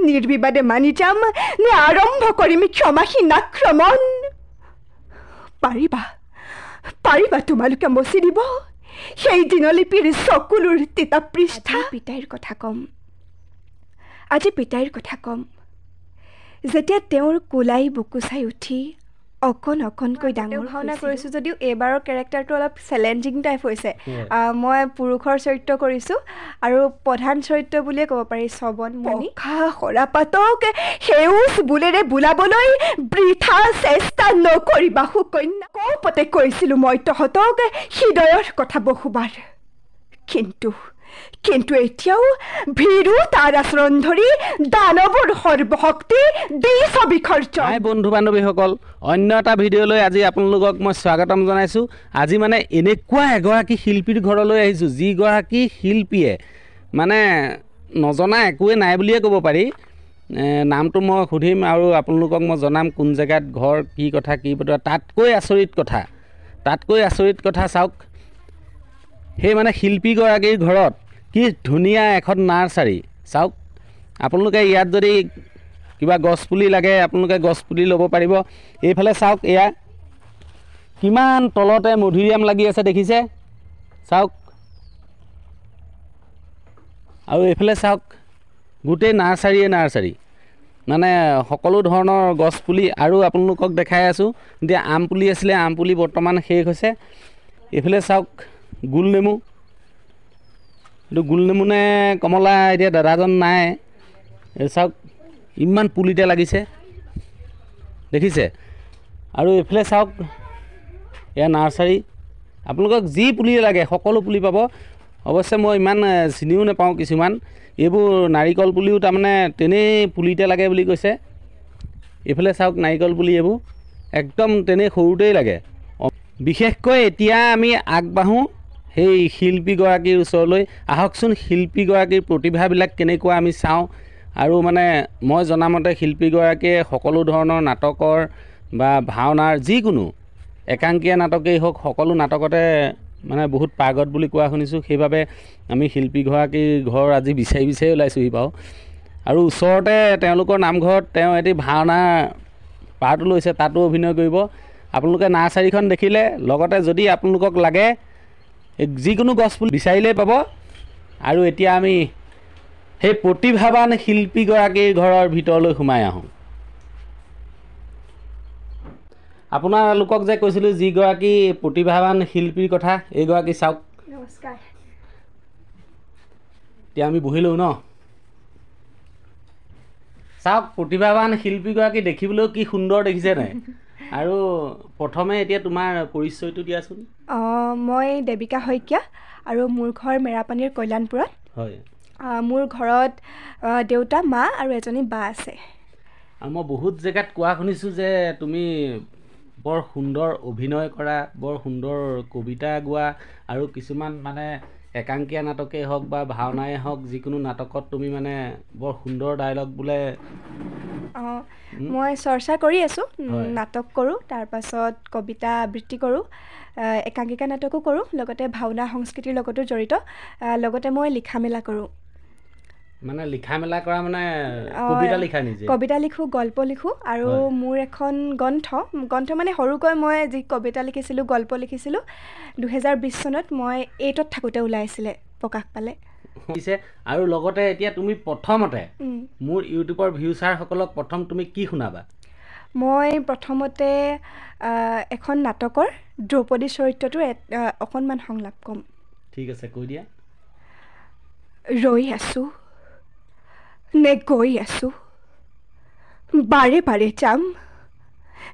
নিৰ্বিবাদে মানি যাম নে আৰম্ভ কৰিম ক্ষমাহীন আক্ৰমণ? পাৰিবা তোমালোকে মচি দিব সেই দিনলিপিৰ চকুলোৰ তিতা পৃষ্ঠা? আজি পিতাইৰ কথা কম যেতিয়া তেওঁৰ কোলাই বুকু চাই উঠি অকণকৈ ডাঙৰ ভাওনা কৰিছোঁ যদিও এইবাৰৰ কেৰেক্টাৰটো অলপ চেলেঞ্জিং টাইপ হৈছে। মই পুৰুষৰ চৰিত্ৰ কৰিছোঁ আৰু প্ৰধান চৰিত্ৰ বুলিয়ে ক'ব পাৰি শ্ৰৱণ মুনি। সৰাপাতক সেউজ বোলেৰে বোলাবলৈ বৃথা চেষ্টা নকৰিবা সুকন্যা। কওঁপতে কৈছিলোঁ মই তহঁতক হৃদয়ৰ কথা বহুবাৰ, কিন্তু এতিয়াও ভীৰু তাৰ আচৰণ ধৰি দানৱৰ সৰ্বশক্তি দিছ বিসৰ্জন। বন্ধু বান্ধৱীসকল, অন্য এটা ভিডিঅ'লৈ আজি আপোনালোকক মই স্বাগতম জনাইছোঁ। আজি মানে এনেকুৱা এগৰাকী শিল্পীৰ ঘৰলৈ আহিছোঁ যিগৰাকী শিল্পীয়ে মানে নজনা একোৱে নাই বুলিয়ে ক'ব পাৰি। নামটো মই সুধিম আৰু আপোনালোকক মই জনাম কোন জেগাত ঘৰ, কি কথা কি বতৰা। তাতকৈ আচৰিত কথা চাওক, সেই মানে শিল্পীগৰাকীৰ ঘৰত কি ধুনীয়া এখন নাৰ্চাৰী। চাওক, আপোনালোকে ইয়াত যদি কিবা গছপুলি লাগে আপোনালোকে গছপুলি ল'ব পাৰিব। এইফালে চাওক, এয়া কিমান তলতে মধুৰিআম লাগি আছে দেখিছে? চাওক, আৰু এইফালে চাওক, গোটেই নাৰ্চাৰী মানে সকলো ধৰণৰ গছপুলি। আৰু আপোনালোকক দেখাই আছোঁ, এতিয়া আম পুলি আছিলে, আম পুলি বৰ্তমান শেষ হৈছে। এইফালে চাওক গোলনেমু, এইটো গোলনেমু নে কমলা এতিয়া দাদাজন নাই। চাওক ইমান পুলিতে লাগিছে দেখিছে? আৰু এইফালে চাওক, এয়া নাৰ্চাৰী, আপোনালোকক যি পুলি লাগে সকলো পুলি পাব। অৱশ্যে মই ইমান চিনিও নাপাওঁ কিছুমান। এইবোৰ নাৰিকল পুলিও তাৰমানে তেনেই পুলিতে লাগে বুলি কৈছে। এইফালে চাওক নাৰিকল পুলি, এইবোৰ একদম তেনেই সৰুতেই লাগে। বিশেষকৈ এতিয়া আমি আগবাঢ়োঁ সেই শিল্পীগৰাকীৰ ওচৰলৈ। আহকচোন শিল্পীগৰাকীৰ প্ৰতিভাবিলাক কেনেকুৱা আমি চাওঁ। আৰু মানে মই জনামতে শিল্পীগৰাকীয়ে সকলো ধৰণৰ নাটকৰ বা ভাওনাৰ যিকোনো একাংকীয়া নাটকেই হওক সকলো নাটকতে মানে বহুত পাৰ্গত বুলি কোৱা শুনিছোঁ। সেইবাবে আমি শিল্পীগৰাকীৰ ঘৰ আজি বিচাৰি ওলাইছোঁহি বাৰু। আৰু ওচৰতে তেওঁলোকৰ নামঘৰত তেওঁ এটি ভাওনা পাৰ্টো লৈছে, তাতো অভিনয় কৰিব। আপোনালোকে নাৰ্চাৰীখন দেখিলে, লগতে যদি আপোনালোকক লাগে যিকোনো গছপুলি বিচাৰিলেই পাব। আৰু এতিয়া আমি সেই প্ৰতিভাৱান শিল্পীগৰাকীৰ ঘৰৰ ভিতৰলৈ সোমাই আহোঁ। আপোনালোকক যে কৈছিলোঁ যিগৰাকী প্ৰতিভাৱান শিল্পীৰ কথা, এইগৰাকী চাওক। নমস্কাৰ। এতিয়া আমি বহি লওঁ ন? চাওক প্ৰতিভাৱান শিল্পীগৰাকী দেখিবলৈও কি সুন্দৰ দেখিছে নাই? আৰু প্ৰথমে এতিয়া তোমাৰ পৰিচয়টো দিয়াচোন। মই দেৱিকা শইকীয়া আৰু মোৰ ঘৰ মেৰাপানীৰ কল্যাণপুৰত। হয়। মোৰ ঘৰত দেউতা, মা আৰু এজনী বা আছে। আৰু মই বহুত জেগাত কোৱা শুনিছোঁ যে তুমি বৰ সুন্দৰ অভিনয় কৰা, বৰ সুন্দৰ কবিতা গোৱা, আৰু কিছুমান মানে একাংকীয়া নাটকেই হওক বা ভাওনাই হওক যিকোনো নাটকত তুমি মানে বৰ সুন্দৰ ডায়লগ বোলে। মই চৰ্চা কৰি আছোঁ, নাটক কৰোঁ, তাৰপাছত কবিতা আবৃত্তি কৰোঁ, একাংকিকা নাটকো কৰোঁ, লগতে ভাওনা সংস্কৃতিৰ লগতো জড়িত। লগতে মই লিখা মেলা কৰোঁ। মানে লিখা মেলা কৰা মানে কবিতা লিখা? নিজে কবিতা লিখোঁ, গল্প লিখোঁ, আৰু মোৰ এখন গ্ৰন্থ মানে সৰুকৈ মই যি কবিতা লিখিছিলোঁ, গল্প লিখিছিলোঁ 2020 চনত মই 8ত থাকোঁতে ওলাইছিলে, প্ৰকাশ পালে। আৰু লগতে এতিয়া তুমি প্ৰথমতে মোৰ ইউটিউবৰ ভিউচাৰসকলক প্ৰথম তুমি কি শুনাবা? মই প্ৰথমতে এখন নাটকৰ দ্ৰৌপদী চৰিত্ৰটোৰ অকণমান সংলাপ ক'ম। ঠিক আছে, কৈ দিয়া। ৰৈ আছোঁ নে গৈ আছোঁ, বাৰে বাৰে যাম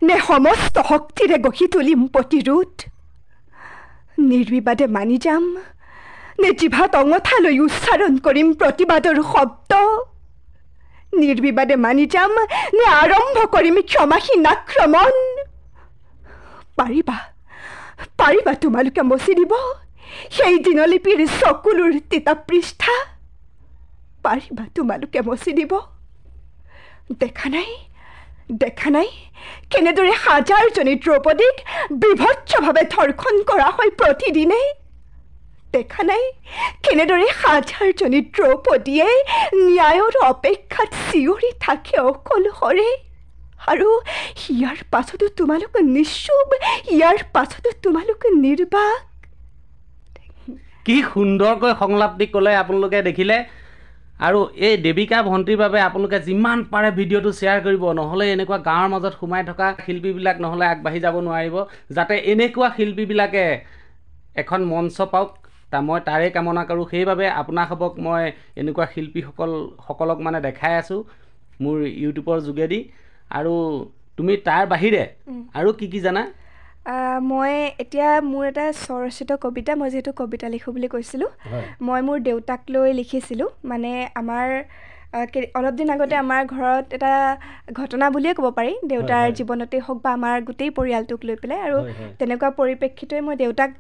নে সমস্ত শক্তিৰে গঢ়ি তুলিম প্ৰতিৰোধ, নিৰ্বিবাদে মানি যাম নে জিভাত অঙঠা লৈ উচ্চাৰণ কৰিম প্ৰতিবাদৰ শব্দ, নিৰ্বিবাদে মানি যাম নে আৰম্ভ কৰিম ক্ষমাহীন আক্ৰমণ? পাৰিবা তোমালোকে মচি দিব সেই দিনলিপিৰ চকুলোৰ তিতা পৃষ্ঠা? পাৰিবা তোমালোকে মচি দিব? দেখা নাই কেনেদৰে হাজাৰজনী দ্ৰৌপদীক বিভৎসভাৱে ধৰ্ষণ কৰা হয় প্ৰতিদিনে? দেখা নাই কেনেদৰে হাজাৰজনী দ্ৰৌপদীয়ে ন্যায়ৰ অপেক্ষাত চিঞৰি থাকে অকলশৰে আৰু ইয়াৰ পাছতো তোমালোক নিশ্চুপ, ইয়াৰ পাছতো তোমালোক নিৰ্বাক। কি সুন্দৰকৈ সংলাপটি ক'লে আপোনালোকে দেখিলে। আৰু এই দেৱিকা ভণ্টিৰ বাবে আপোনালোকে যিমান পাৰে ভিডিঅ'টো শ্বেয়াৰ কৰিব, নহ'লে এনেকুৱা গাঁৱৰ মাজত সোমাই থকা শিল্পীবিলাক নহ'লে আগবাঢ়ি যাব নোৱাৰিব। যাতে এনেকুৱা শিল্পীবিলাকে এখন মঞ্চ পাওক, মই তাৰে কামনা কৰোঁ। সেইবাবে আপোনাসবক মই এনেকুৱা শিল্পীসকলক মানে দেখাই আছোঁ মোৰ ইউটিউবৰ যোগেদি। আৰু তুমি তাৰ বাহিৰে আৰু কি কি জানা? মই এতিয়া মোৰ এটা স্বৰচিত কবিতা, মই যিহেতু কবিতা লিখোঁ বুলি কৈছিলোঁ, মই মোৰ দেউতাক লৈ লিখিছিলোঁ। মানে আমাৰ অলপ দিন আগতে আমাৰ ঘৰত এটা ঘটনা বুলিয়ে ক'ব পাৰি, দেউতাৰ জীৱনতেই হওক বা আমাৰ গোটেই পৰিয়ালটোক লৈ পেলাই। আৰু তেনেকুৱা পৰিপ্ৰেক্ষিতই মই দেউতাক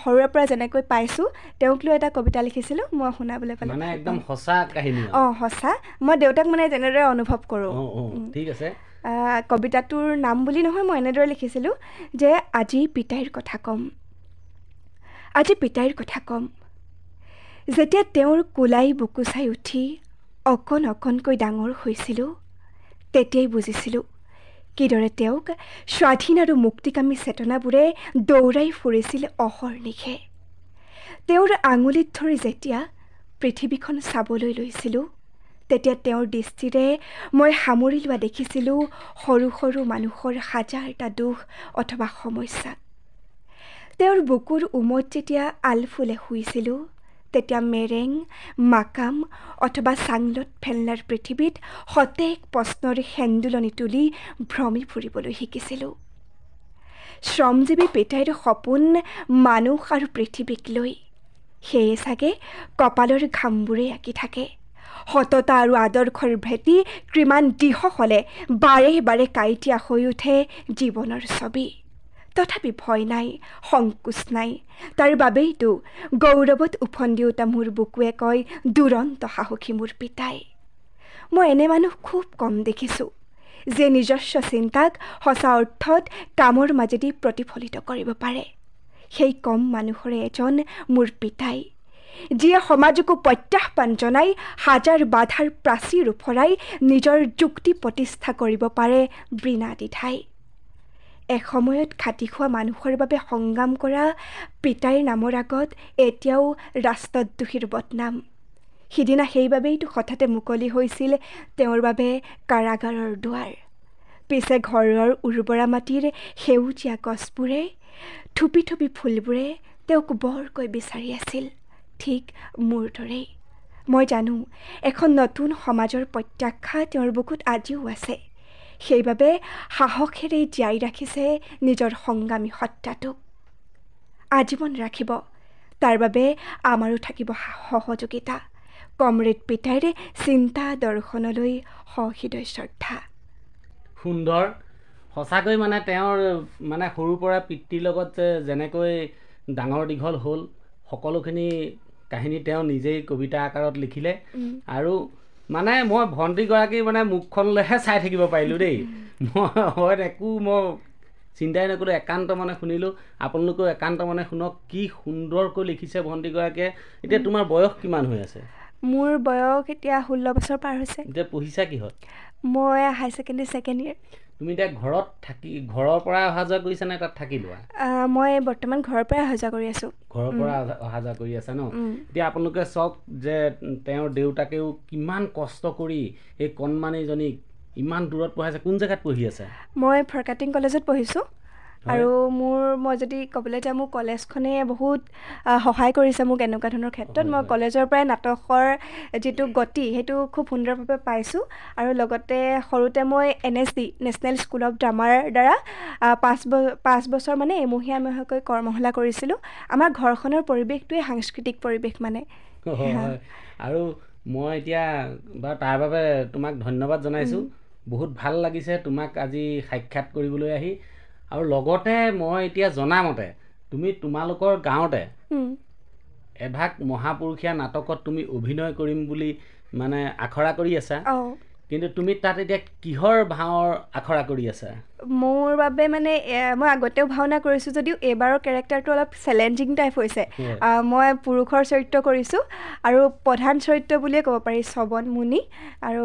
সৰুৰে পৰা যেনেকৈ পাইছোঁ তেওঁক লৈ এটা কবিতা লিখিছিলোঁ, মই শুনাবলৈ পালোঁ। মানে একদম সঁচা কাহিনী? সঁচা। মই দেউতাক মানে যেনেদৰে অনুভৱ কৰোঁ। ঠিক আছে। কবিতাটোৰ নাম বুলি নহয়, মই এনেদৰে লিখিছিলোঁ যে আজি পিতাইৰ কথা ক'ম, আজি পিতাইৰ কথা ক'ম। যেতিয়া তেওঁৰ কোলাই বুকু চাই উঠি অকণ অকণকৈ ডাঙৰ হৈছিলোঁ, তেতিয়াই বুজিছিলোঁ কিদৰে তেওঁক স্বাধীন আৰু মুক্তিকামী চেতনাবোৰে দৌৰাই ফুৰিছিল অহৰ্নিশে। তেওঁৰ আঙুলিত ধৰি যেতিয়া পৃথিৱীখন চাবলৈ লৈছিলোঁ, তেতিয়া তেওঁৰ দৃষ্টিৰে মই সামৰি লোৱা দেখিছিলোঁ সৰু সৰু মানুহৰ হাজাৰটা দুখ অথবা সমস্যাক। তেওঁৰ বুকুৰ উমত যেতিয়া আলফুলে শুইছিলোঁ, তেতিয়া মেৰেং, মাকাম অথবা চাংলত ফেল্লাৰ পৃথিৱীত সতেক প্ৰশ্নৰ হেন্দোলনি তুলি ভ্ৰমি ফুৰিবলৈ শিকিছিলোঁ। শ্ৰমজীৱী পিতাইৰ সপোন মানুহ আৰু পৃথিৱীক লৈ, সেয়ে চাগে কপালৰ ঘামবোৰে আঁকি থাকে। সততা আৰু আদৰ্শৰ ভেটি কিমান দৃঢ় হ'লে বাৰে বাৰে কাইটিয়া হৈ উঠে জীৱনৰ ছবি। তথাপি ভয় নাই, সংকোচ নাই, তাৰ বাবেইতো গৌৰৱত উফন্দি উঠা মোৰ বুকুৱে কয় দুৰন্ত সাহসী মোৰ পিতাই। মই এনে মানুহ খুব কম দেখিছোঁ যে নিজস্ব চিন্তাক সঁচা অৰ্থত কামৰ মাজেদি প্ৰতিফলিত কৰিব পাৰে। সেই কম মানুহৰে এজন মোৰ পিতাই, যিয়ে সমাজকো প্ৰত্যাহ্বান জনাই হাজাৰ বাধাৰ প্ৰাচীৰ ওফৰাই নিজৰ যুক্তি প্ৰতিষ্ঠা কৰিব পাৰে বিনা দ্বিধাই। এসময়ত খাটি খোৱা মানুহৰ বাবে সংগ্ৰাম কৰা পিতাইৰ নামৰ আগত এতিয়াও ৰাষ্ট্ৰদ্ৰোহীৰ বদনাম। সিদিনা সেইবাবেইতো হঠাতে মুকলি হৈছিল তেওঁৰ বাবে কাৰাগাৰৰ দুৱাৰ। পিছে ঘৰৰ উৰ্বৰা মাটিৰ সেউজীয়া গছবোৰে, থুপি থুপি ফুলবোৰে তেওঁক বৰকৈ বিচাৰি আছিল, ঠিক মোৰ দৰেই। মই জানো এখন নতুন সমাজৰ প্ৰত্যাখ্যা তেওঁৰ বুকুত আজিও আছে। সেইবাবে সাহসেৰে জীয়াই ৰাখিছে নিজৰ সংগ্ৰামী সত্তাটোক। আজীৱন ৰাখিব, তাৰ বাবে আমাৰো থাকিব সহযোগিতা। কমৰেড পিতাইৰ চিন্তা দৰ্শনলৈ সহৃদয় শ্ৰদ্ধা। সুন্দৰ। সঁচাকৈ মানে তেওঁৰ মানে সৰুৰ পৰা পিতৃৰ লগত যেনেকৈ ডাঙৰ দীঘল হ'ল, সকলোখিনি কাহিনী তেওঁ নিজেই কবিতা আকাৰত লিখিলে। আৰু মানে মই ভণ্টিগৰাকীৰ মানে মুখখনলৈহে চাই থাকিব পাৰিলোঁ দেই। মই একো চিন্তাই নকৰোঁ, একান্ত মানে শুনিলোঁ। আপোনালোকেও একান্ত মানে শুনক, কি সুন্দৰকৈ লিখিছে ভণ্টিগৰাকীয়ে। এতিয়া তোমাৰ বয়স কিমান হৈ আছে? মোৰ বয়স এতিয়া 16 বছৰ পাৰ হৈছে। এতিয়া পঢ়িছা কিহত? মই হাই ছেকেণ্ডেৰী ছেকেণ্ড ইয়েৰ। তুমি এতিয়া ঘৰত থাকি, ঘৰৰ পৰা অহা যোৱা কৰিছা নে তাত থাকি লোৱা? মই বৰ্তমান ঘৰৰ পৰাই অহা যোৱা কৰি আছোঁ। ঘৰৰ পৰা অহা যোৱা কৰি আছা ন? এতিয়া আপোনালোকে চাওক যে তেওঁৰ দেউতাকেও কিমান কষ্ট কৰি এই কণমানিজনীক ইমান দূৰত পঢ়াইছে। কোন জেগাত পঢ়ি আছে? মই ফৰকাটিং কলেজত পঢ়িছোঁ। আৰু মই যদি ক'বলৈ যাওঁ, মোৰ কলেজখনে বহুত সহায় কৰিছে মোক এনেকুৱা ধৰণৰ ক্ষেত্ৰত। মই কলেজৰ পৰাই নাটকৰ যিটো গতি সেইটো খুব সুন্দৰভাৱে পাইছোঁ। আৰু লগতে সৰুতে মই NSD নেশ্যনেল স্কুল অফ ড্ৰামাৰ দ্বাৰা 5 বছৰ মানে এমহীয়াকৈ কৰ্মশালা কৰিছিলোঁ। আমাৰ ঘৰখনৰ পৰিৱেশটোৱে সাংস্কৃতিক পৰিৱেশ মানে। আৰু মই এতিয়া বাৰু তাৰ বাবে তোমাক ধন্যবাদ জনাইছোঁ। বহুত ভাল লাগিছে তোমাক আজি সাক্ষাৎ কৰিবলৈ আহি। আৰু লগতে মই এতিয়া জনামতে তোমালোকৰ গাঁৱতে এভাগ মহাপুৰুষীয়া নাটকত তুমি অভিনয় কৰিম বুলি মানে আখৰা কৰি আছা। কিন্তু তুমি তাত এতিয়া কিহৰ ভাওৰ আখৰা কৰি আছা? মোৰ বাবে মানে মই আগতেও ভাওনা কৰিছোঁ যদিও এইবাৰৰ কেৰেক্টাৰটো অলপ চেলেঞ্জিং টাইপ হৈছে। মই পুৰুষৰ চৰিত্ৰ কৰিছোঁ আৰু প্ৰধান চৰিত্ৰ বুলিয়ে ক'ব পাৰি শ্ৰৱণ মুনি আৰু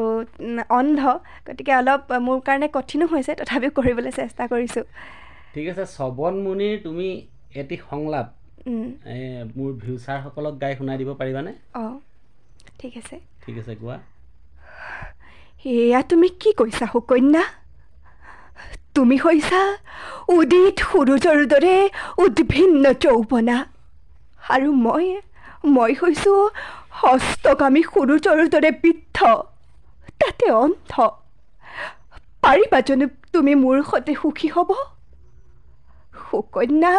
অন্ধ, গতিকে অলপ মোৰ কাৰণে কঠিনো হৈছে, তথাপিও কৰিবলৈ চেষ্টা কৰিছোঁ। ঠিক আছে, শ্ৰৱণ মুনিৰ তুমি এটি সংলাপ মোৰ ভিউচাৰসকলক গাই শুনাই দিব পাৰিবানে? অঁ ঠিক আছে। ঠিক আছে, কোৱা। এয়া তুমি কি কৈছা সুকন্যা? তুমি হৈছা উদিত সূৰুজৰ দৰে উদ্ভিন্ন যৌৱনা, আৰু মই হৈছোঁ হস্তকামী সূৰুজৰ দৰে বৃদ্ধ, তাতে অন্ধ। পাৰিবা জানো তুমি মোৰ সৈতে সুখী হ'ব? সুকন্যা,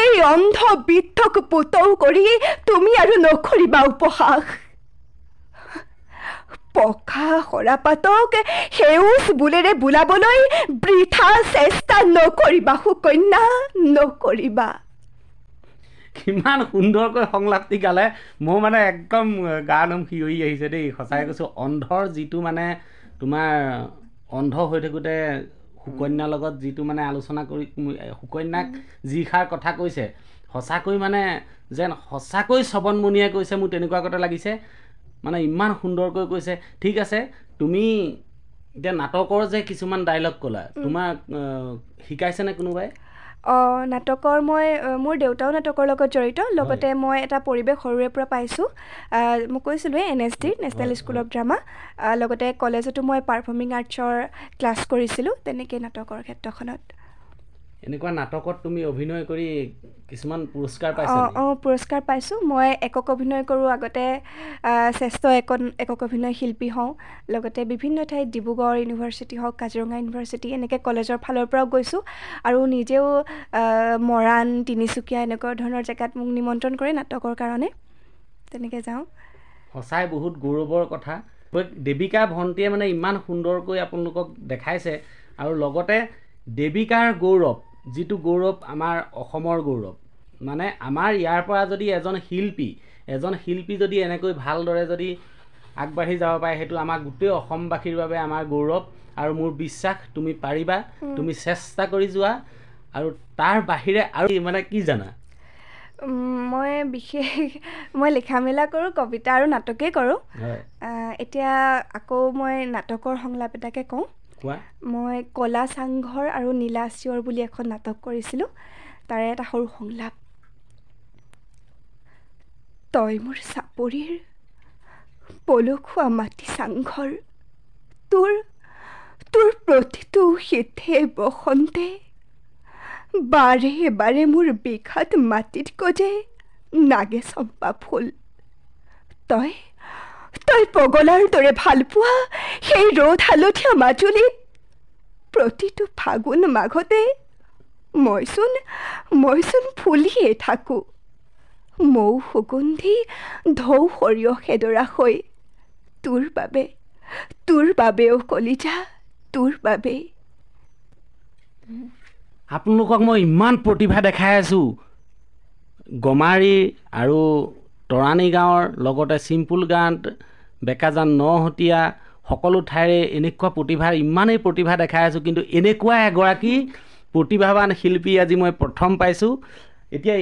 এই অন্ধ বৃদ্ধক পুতৌ কৰি তুমি আৰু নকৰিবা উপহাস। পকা সৰাপাতক সেউজ বোলেৰে বোলাবলৈ বৃথা চেষ্টা নকৰিবা সুকন্যা, নকৰিবা। কিমান সুন্দৰকৈ সংলাপটি গালে, মোৰ মানে একদম গা নোম শিয়ৰি আহিছে দেই, সঁচাই কৈছোঁ। অন্ধৰ যিটো মানে তোমাৰ অন্ধ হৈ থাকোঁতে সুকন্যাৰ লগত যিটো মানে আলোচনা কৰি সুকন্যাক যিষাৰ কথা কৈছে, সঁচাকৈ মানে যেন সঁচাকৈ শ্ৰৱণ মুনিয়ে কৈছে, মোৰ তেনেকুৱা কথা লাগিছে। মানে ইমান সুন্দৰকৈ কৈছে। ঠিক আছে, তুমি এতিয়া নাটকৰ যে কিছুমান ডাইলগ ক'লা, তোমাক শিকাইছেনে কোনোবাই? নাটকৰ মোৰ দেউতাও নাটকৰ লগত জড়িত, লগতে মই এটা পৰিৱেশ সৰুৰে পৰা পাইছোঁ। মই কৈছিলোঁ NSD national school of drama, লগতে কলেজতো মই পাৰফৰ্মিং আৰ্টছৰ ক্লাছ কৰিছিলোঁ, তেনেকৈ নাটকৰ ক্ষেত্ৰখনত। এনেকুৱা নাটকত তুমি অভিনয় কৰি কিছুমান পুৰস্কাৰ পাইছা? পুৰস্কাৰ পাইছোঁ। মই একক অভিনয় কৰোঁ, আগতে শ্ৰেষ্ঠ একক অভিনয় শিল্পী হওঁ, লগতে বিভিন্ন ঠাইত ডিব্ৰুগড় ইউনিভাৰ্চিটি হওক, কাজিৰঙা ইউনিভাৰ্চিটি, এনেকৈ কলেজৰ ফালৰ পৰাও গৈছোঁ, আৰু নিজেও মৰাণ, তিনিচুকীয়া এনেকুৱা ধৰণৰ জেগাত মোক নিমন্ত্ৰণ কৰে নাটকৰ কাৰণে, তেনেকৈ যাওঁ। সঁচাই বহুত গৌৰৱৰ কথা। দেৱিকা ভণ্টিয়ে মানে ইমান সুন্দৰকৈ আপোনালোকক দেখাইছে, আৰু লগতে দেৱিকাৰ গৌৰৱ, যিটো গৌৰৱ আমাৰ অসমৰ গৌৰৱ, মানে আমাৰ ইয়াৰ পৰা যদি এজন শিল্পী যদি এনেকৈ ভালদৰে যদি আগবাঢ়ি যাব পাৰে, সেইটো আমাৰ গোটেই অসমবাসীৰ বাবে আমাৰ গৌৰৱ। আৰু মোৰ বিশ্বাস তুমি পাৰিবা, তুমি চেষ্টা কৰি যোৱা। আৰু তাৰ বাহিৰে আৰু মানে কি জানা? মই লিখা মেলা কৰোঁ, কবিতা আৰু নাটকেই কৰোঁ। এতিয়া আকৌ মই নাটকৰ সংলাপ এটাকে কওঁ। মই কলা চাংঘৰ আৰু নীলা চিঞৰ বুলি এখন নাটক কৰিছিলোঁ, তাৰে এটা সৰু সংলাপ। তই মোৰ চাপৰিৰ পলসুৱা মাটি চাংঘৰ, তোৰ প্ৰতিটো শীতে বসন্তে বাৰে বাৰে মোৰ বিষাদ মাটিত গজে নাগে চম্পা ফুল। তই পগলাৰ দৰে ভালপোৱা সেই ৰ'দ হালধীয়া মাজুলীত প্ৰতিটো ফাগুন মাঘতে মইচোন ফুলিয়ে থাকোঁ, মৌ সুগন্ধি ঢৌ সৰিয়হ সেদৰা হৈ, তোৰ বাবেও কলিজা, তোৰ বাবেই। আপোনালোকক মই ইমান প্ৰতিভা দেখাই আছোঁ, গমাৰী আৰু তৰাণী গাঁৱৰ লগতে চিম্পুল গাঁৱত, বেকাজান নহতীয়া, সকলো ঠাইৰে এনেকুৱা ইমানেই প্ৰতিভা দেখাই আছোঁ, কিন্তু এনেকুৱা এগৰাকী প্ৰতিভাৱান শিল্পী আজি মই প্ৰথম পাইছোঁ। এতিয়া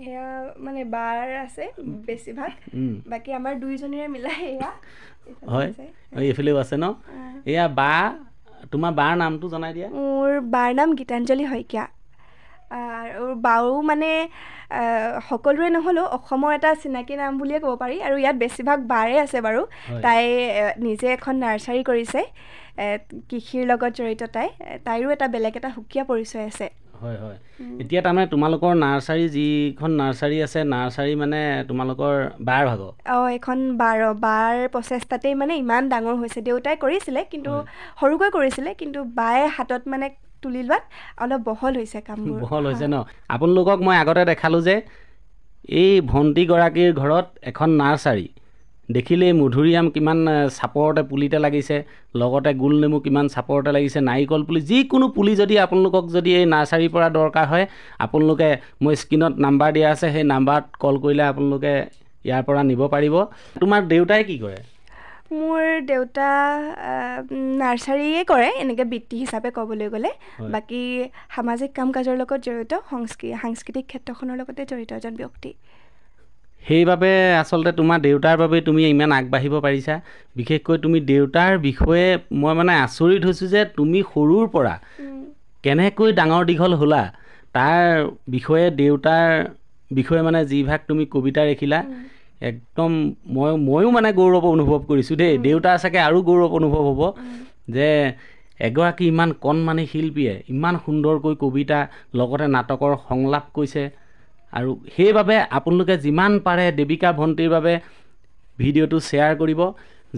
এয়া মানে বাৰ আছে বেছিভাগ, বাকী আমাৰ দুইজনীৰে মিলাই এয়া। হয়, এইফালেও আছে ন? এয়া বা, তোমাৰ বাৰ নামটো জনাই দিয়া। মোৰ বাৰ নাম গীতাঞ্জলি শইকীয়া, আৰু বাও মানে সকলোৰে নহ'লেও অসমৰ এটা চিনাকি নাম বুলিয়ে ক'ব পাৰি, আৰু ইয়াত বেছিভাগ বাৰে আছে বাৰু। তাই নিজে এখন নাৰ্চাৰী কৰিছে, কৃষিৰ লগত জড়িত। তাইৰো এটা বেলেগ এটা সুকীয়া পৰিচয় আছে। হয় হয়, এতিয়া তাৰমানে তোমালোকৰ নাৰ্চাৰী, যিখন নাৰ্চাৰী আছে, নাৰ্চাৰী মানে তোমালোকৰ বাৰ ভাগৰ? এইখন বাৰ প্ৰচেষ্টাতেই মানে ইমান ডাঙৰ হৈছে। দেউতাই কৰিছিলে, কিন্তু সৰুকৈ কৰিছিলে, কিন্তু বায়ে হাতত মানে তুলি লোৱাত অলপ বহল হৈছে কামবোৰ। বহল হৈছে ন? আপোনালোকক মই আগতে দেখালোঁ যে এই ভণ্টিগৰাকীৰ ঘৰত এখন নাৰ্চাৰী, দেখিলেই মধুৰিআম কিমান চাপৰতে পুলিতে লাগিছে, লগতে গোল নেমু কিমান চাপৰতে লাগিছে, নাৰিকল পুলি, যিকোনো পুলি যদি আপোনালোকক যদি এই নাৰ্চাৰীৰ পৰা দৰকাৰ হয়, আপোনালোকে মই স্ক্ৰীণত নাম্বাৰ দিয়া আছে, সেই নাম্বাৰত কল কৰিলে আপোনালোকে ইয়াৰ পৰা নিব পাৰিব। তোমাৰ দেউতাই কি কৰে? মোৰ দেউতা নাৰ্চাৰীয়ে কৰে এনেকৈ বৃত্তি হিচাপে ক'বলৈ গ'লে বাকী সামাজিক কাম কাজৰ লগত জড়িত সাংস্কৃতিক ক্ষেত্ৰখনৰ লগতে জড়িত এজন ব্যক্তি সেইবাবে আচলতে তোমাৰ দেউতাৰ বাবে তুমি ইমান আগবাঢ়িব পাৰিছা বিশেষকৈ তুমি দেউতাৰ বিষয়ে মই মানে আচৰিত হৈছোঁ যে তুমি সৰুৰ পৰা কেনেকৈ ডাঙৰ দীঘল হ'লা তাৰ বিষয়ে দেউতাৰ বিষয়ে মানে যিভাগ তুমি কবিতা লিখিলা একদম ময়ো মানে গৌৰৱ অনুভৱ কৰিছোঁ দেই দেউতাৰ চাগে আৰু গৌৰৱ অনুভৱ হ'ব যে এগৰাকী ইমান কণমানি শিল্পীয়ে ইমান সুন্দৰকৈ কবিতা লগতে নাটকৰ সংলাপ কৈছে আৰু সেইবাবে আপোনালোকে যিমান পাৰে দেৱিকা ভণ্টিৰ বাবে ভিডিঅ'টো শ্বেয়াৰ কৰিব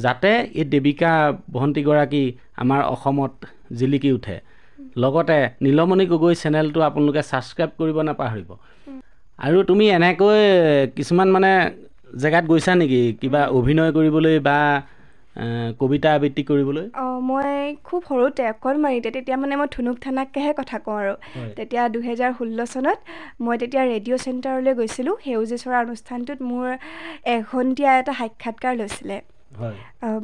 যাতে এই দেৱিকা ভণ্টিগৰাকী আমাৰ অসমত জিলিকি উঠে লগতে নীলমণি গগৈ চেনেলটো আপোনালোকে ছাবস্ক্ৰাইব কৰিব নাপাহৰিব আৰু তুমি এনেকৈ কিছুমান মানে জেগাত গৈছা নেকি কিবা অভিনয় কৰিবলৈ বা কবিতা আবৃত্তি কৰিবলৈ মই খুব সৰুতে অকণমানিতে তেতিয়া মানে মই থুনুক থানাককেহে কথা কওঁ আৰু তেতিয়া 2016 চনত মই তেতিয়া ৰেডিঅ' চেণ্টাৰলৈ গৈছিলোঁ সেউজী চৰা অনুষ্ঠানটোত মোৰ এঘণ্টীয়া এটা সাক্ষাৎকাৰ লৈছিলে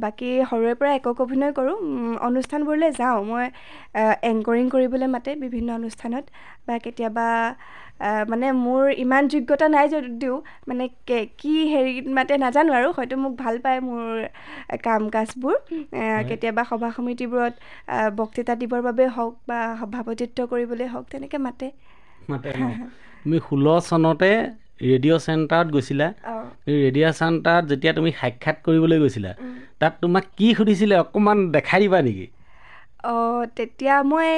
বাকী সৰুৰে পৰা একক অভিনয় কৰোঁ অনুষ্ঠানবোৰলৈ যাওঁ মই এংকৰিং কৰিবলৈ মাতে বিভিন্ন অনুষ্ঠানত বা কেতিয়াবা মানে মোৰ ইমান যোগ্যতা নাই যদিও মানে কি হেৰিত মাতে নাজানো আৰু হয়তো মোক ভাল পায় মোৰ কাম কাজবোৰ কেতিয়াবা সভা সমিতিবোৰত বক্তৃতা দিবৰ বাবে হওক বা সভাপতিত্ব কৰিবলৈ হওক তেনেকৈ মাতে তুমি 16 চনতে ৰেডিঅ' চেণ্টাৰত গৈছিলা ৰেডিঅ' চেণ্টাৰত যেতিয়া তুমি সাক্ষাৎ কৰিবলৈ গৈছিলা তাত তোমাক কি সুধিছিলে অকণমান দেখাই দিবা নেকি তেতিয়া মই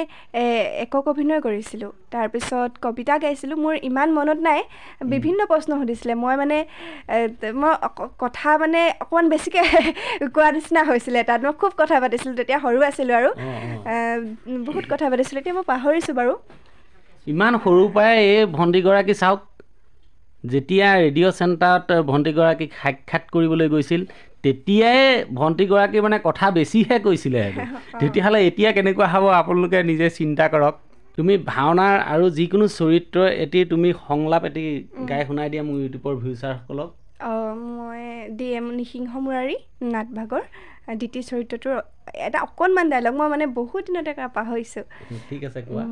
একক অভিনয় কৰিছিলোঁ তাৰপিছত কবিতা গাইছিলোঁ মোৰ ইমান মনত নাই বিভিন্ন প্ৰশ্ন সুধিছিলে মই কথা মানে অকণমান বেছিকৈ কোৱা নিচিনা হৈছিলে তাত মই খুব কথা পাতিছিলোঁ তেতিয়া সৰু আছিলোঁ আৰু বহুত কথা পাতিছিলোঁ এতিয়া মই পাহৰিছোঁ বাৰু ইমান সৰুৰ পৰাই এই ভণ্টিগৰাকী চাওক যেতিয়া ৰেডিঅ' চেণ্টাৰত ভণ্টিগৰাকীক সাক্ষাৎ কৰিবলৈ গৈছিল তেতিয়াই ভণ্টিগৰাকী মানে কথা বেছিহে কৈছিলে তেতিয়াহ'লে এতিয়া কেনেকুৱা হ'ব আপোনালোকে নিজে চিন্তা কৰক তুমি ভাওনাৰ আৰু যিকোনো চৰিত্ৰ এটি তুমি সংলাপ এটি গাই শুনাই দিয়া মোৰ ইউটিউবৰ ভিউচাৰসকলক মই DM নিসিংহ মুৰাৰী নাটভাগৰ দ্বিতীয় চৰিত্ৰটোৰ এটা অকণমান ডাইলগ মই মানে বহুত দিনতে পাহৰিছোঁ ঠিক আছে কোৱা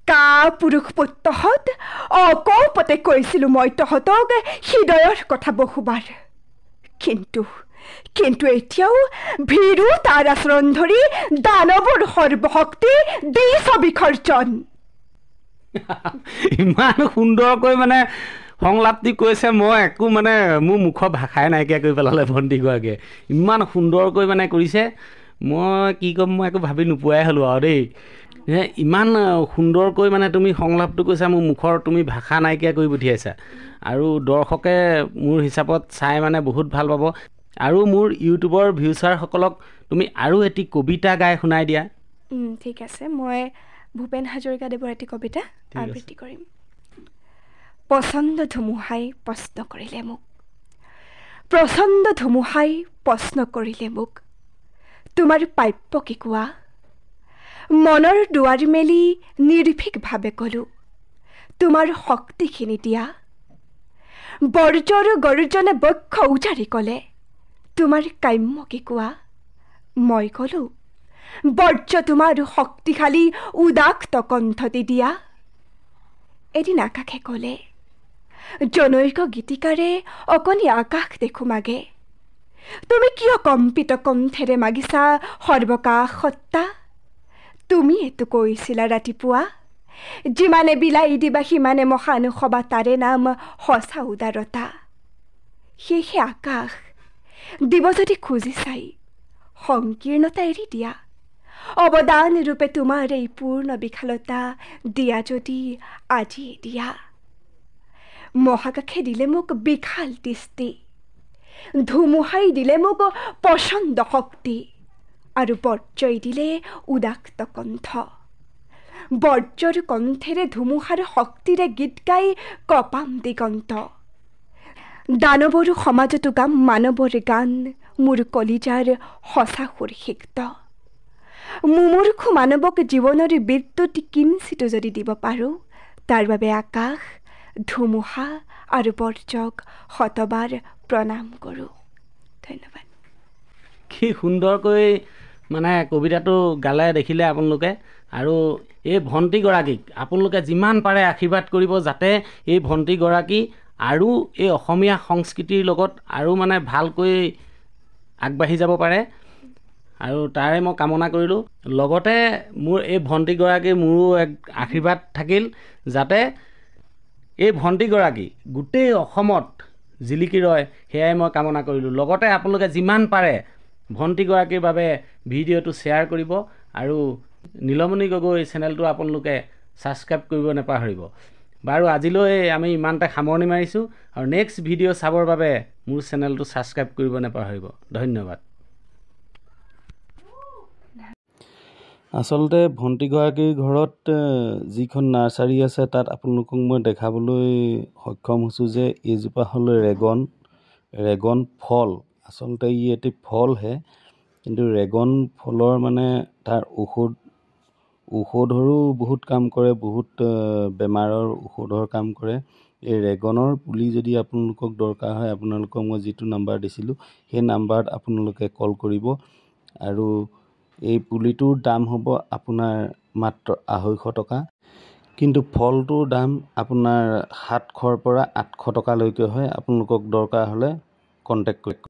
কা পুৰুষ পুত্ৰহঁত অকৌপতে কৈছিলোঁ মই তহঁতক হৃদয়ৰ কথা বহুবাৰ কিন্তু এতিয়াও ভীৰু তাৰ আচৰণ ধৰি দানৱৰ সৰ্বশক্তি দিছ বিসৰ্জন ইমান সুন্দৰকৈ মানে সংলাপটি কৈছে মই একো মানে মোৰ মুখৰ ভাষাই নাইকিয়া কৰি পেলালে ভণ্টিগৰাকীয়ে ইমান সুন্দৰকৈ মানে কৰিছে মই কি ক'ম মই একো ভাবি নোপোৱাই হ'লোঁ আৰু দেই ইমান সুন্দৰকৈ মানে তুমি সংলাপটো কৈছা মোৰ মুখৰ তুমি ভাষা নাইকিয়া কৰি পঠিয়াইছা আৰু দৰ্শকে মোৰ হিচাপত চাই মানে বহুত ভাল পাব আৰু মোৰ ইউটিউবৰ ভিউচাৰসকলক তুমি আৰু এটি কবিতা গাই শুনাই দিয়া ঠিক আছে মই ভূপেন হাজৰিকাদেৱৰ এটি কবিতা আবৃত্তি কৰিম প্ৰচণ্ড ধুমুহাই প্ৰশ্ন কৰিলে মোক তোমাৰ প্ৰাপ্য কি কোৱা মনৰ দুৱাৰ মেলি নিৰ্ভীকভাৱে ক'লোঁ তোমাৰ শক্তিখিনি দিয়া বৰ্জৰ গৰ্জনে বক্ষ উজাৰি ক'লে তোমাৰ কাম্য কি কোৱা মই ক'লোঁ বৰ্জ তোমাৰ শক্তিশালী উদাক্ত কণ্ঠটি দিয়া এদিন আকাশে ক'লে জনৈক গীতিকাৰে অকণি আকাশ দেখো মাগে তুমি কিয় কম্পিত কণ্ঠেৰে মাগিছা সৰ্বকাশ সত্তা তুমি এইটো কৈছিলা ৰাতিপুৱা যিমানে বিলাই দিবা সিমানে মহান সবা তাৰে নাম সঁচা উদাৰতা সেয়েহে আকাশ দিব যদি খুজি চাই সংকীৰ্ণতা এৰি দিয়া অৱদান ৰূপে তোমাৰ এই পূৰ্ণ বিশালতা দিয়া যদি আজি দিয়া মহাকাশে দিলে মোক বিশাল দৃষ্টি ধুমুহাই দিলে মোক প্ৰচণ্ড শক্তি আৰু বৰ্জই দিলে উদাক্ত কণ্ঠ বৰ্জৰ কণ্ঠেৰে ধুমুহাৰ শক্তিৰে গীত গাই কপাম দিগন্ত দানৱৰ সমাজতো গাম মানৱৰ গান মোৰ কলিজাৰ সঁচা সুৰ সিক্ত মুমূৰ্ষু মানৱক জীৱনৰ বিদ্যুৎ কিঞ্চিতো যদি দিব পাৰোঁ তাৰ বাবে আকাশ ধুমুহা আৰু বৰ্জক শতবাৰ প্ৰণাম কৰোঁ ধন্যবাদ। কি সুন্দৰকৈ মানে কবিতাটো গালে দেখিলে আপোনালোকে। আৰু এই ভণ্টিগৰাকীক আপোনালোকে যিমান পাৰে আশীৰ্বাদ কৰিব, যাতে এই ভণ্টিগৰাকী আৰু এই অসমীয়া সংস্কৃতিৰ লগত আৰু মানে ভালকৈ আগবাঢ়ি যাব পাৰে, আৰু তাৰে মই কামনা কৰিলোঁ। লগতে মোৰ এই ভণ্টিগৰাকীৰ মোৰো এক আশীৰ্বাদ থাকিল, যাতে এই ভণ্টিগৰাকী গোটেই অসমত জিলিকি ৰয়, সেয়াই মই কামনা কৰিলোঁ। লগতে আপোনালোকে যিমান পাৰে ভণ্টিগৰাকীৰ বাবে ভিডিঅ'টো শ্বেয়াৰ কৰিব, আৰু নীলমণি গগৈ চেনেলটো আপোনালোকে ছাবস্ক্ৰাইব কৰিব নাপাহৰিব। বাৰু আজিলৈ আমি ইমানতে সামৰণি মাৰিছোঁ, আৰু নেক্সট ভিডিঅ' চাবৰ বাবে মোৰ চেনেলটো ছাবস্ক্ৰাইব কৰিব নাপাহৰিব। ধন্যবাদ। আচলতে ভণ্টিগৰাকীৰ ঘৰত যিখন নাৰ্চাৰী আছে, তাত আপোনালোকক মই দেখাবলৈ সক্ষম হৈছোঁ যে এইজোপা হ'ল ৰেগন ফল। আচলতে ই এটি ফলহে, কিন্তু ৰেগন ফলৰ মানে তাৰ ঔষধৰো বহুত কাম কৰে, বহুত বেমাৰৰ ঔষধৰ কাম কৰে। এই ৰেগনৰ পুলি যদি আপোনালোকক দৰকাৰ হয়, আপোনালোকক মই যিটো নাম্বাৰ দিছিলোঁ সেই নাম্বাৰত আপোনালোকে কল কৰিব। আৰু এই পুলিটোৰ দাম হ'ব আপোনাৰ মাত্ৰ 250 টকা, কিন্তু ফলটোৰ দাম আপোনাৰ 700ৰ পৰা 800 টকালৈকে হয়। আপোনালোকক দৰকাৰ হ'লে কণ্টেক্ট কৰিব।